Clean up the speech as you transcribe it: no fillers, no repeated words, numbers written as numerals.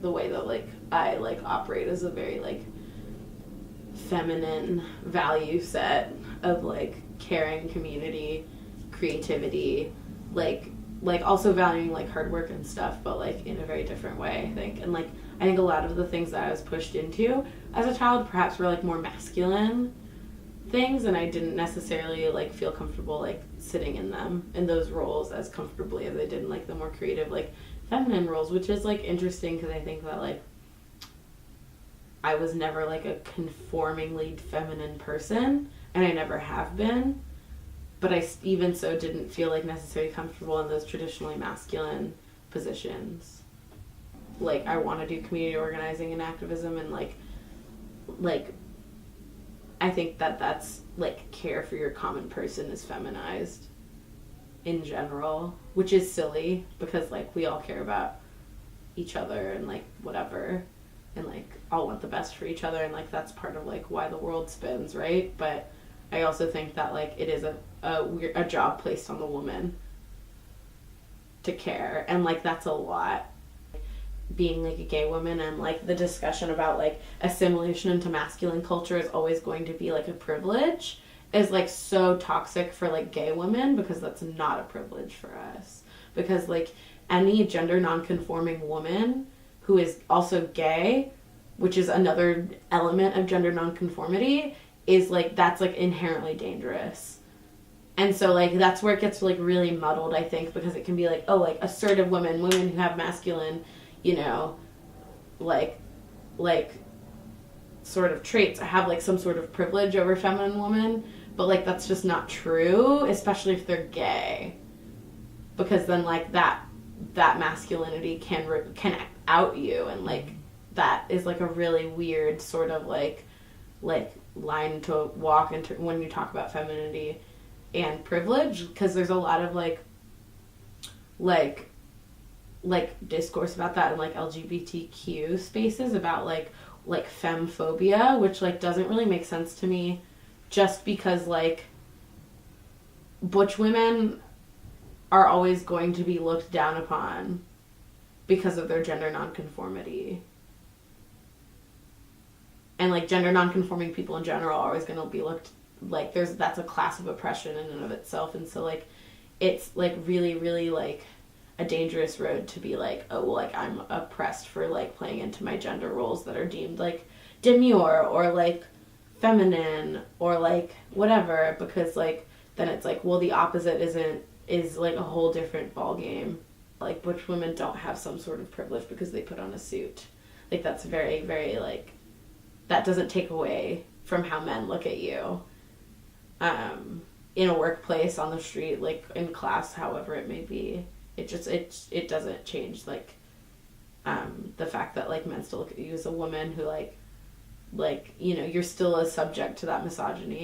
the way that like I like operate as a very like feminine value set of like caring, community, creativity, like also valuing like hard work and stuff, but like in a very different way, I think. And like I think a lot of the things that I was pushed into as a child perhaps were like more masculine things, and I didn't necessarily like feel comfortable like sitting in them in those roles as comfortably as I did in like the more creative like feminine roles, which is like interesting because I think that like I was never like a conformingly feminine person, and I never have been, but I even so didn't feel like necessarily comfortable in those traditionally masculine positions. Like I want to do community organizing and activism, and like I think that that's like care for your common person is feminized in general, which is silly because like we all care about each other and like whatever, and like all want the best for each other, and like that's part of like why the world spins, right? But I also think that like it is a job placed on the woman to care, and like that's a lot. Being like a gay woman, and like the discussion about like assimilation into masculine culture is always going to be like a privilege is like so toxic for like gay women, because that's not a privilege for us. Because like any gender non-conforming woman who is also gay, which is another element of gender non-conformity, is like that's like inherently dangerous. And so like that's where it gets like really muddled, I think, because it can be like, oh, like assertive women who have masculine, you know, like sort of traits have like some sort of privilege over feminine women, but like that's just not true, especially if they're gay, because then like that masculinity can out you, and like that is like a really weird sort of like line to walk into when you talk about femininity and privilege, because there's a lot of like discourse about that in like LGBTQ spaces about like femphobia, which like doesn't really make sense to me, just because like butch women are always going to be looked down upon because of their gender nonconformity. And like gender nonconforming people in general are always going to be looked like that's a class of oppression in and of itself. And so like it's like really, really like a dangerous road to be like, oh, well, like I'm oppressed for like playing into my gender roles that are deemed like demure or like feminine or like whatever, because like then it's like, well, the opposite is like a whole different ball game. Like butch women don't have some sort of privilege because they put on a suit. Like that's very, very like, that doesn't take away from how men look at you. In a workplace, on the street, like in class, however it may be. It doesn't change like the fact that like men still look at you as a woman who like you know, you're still a subject to that misogyny.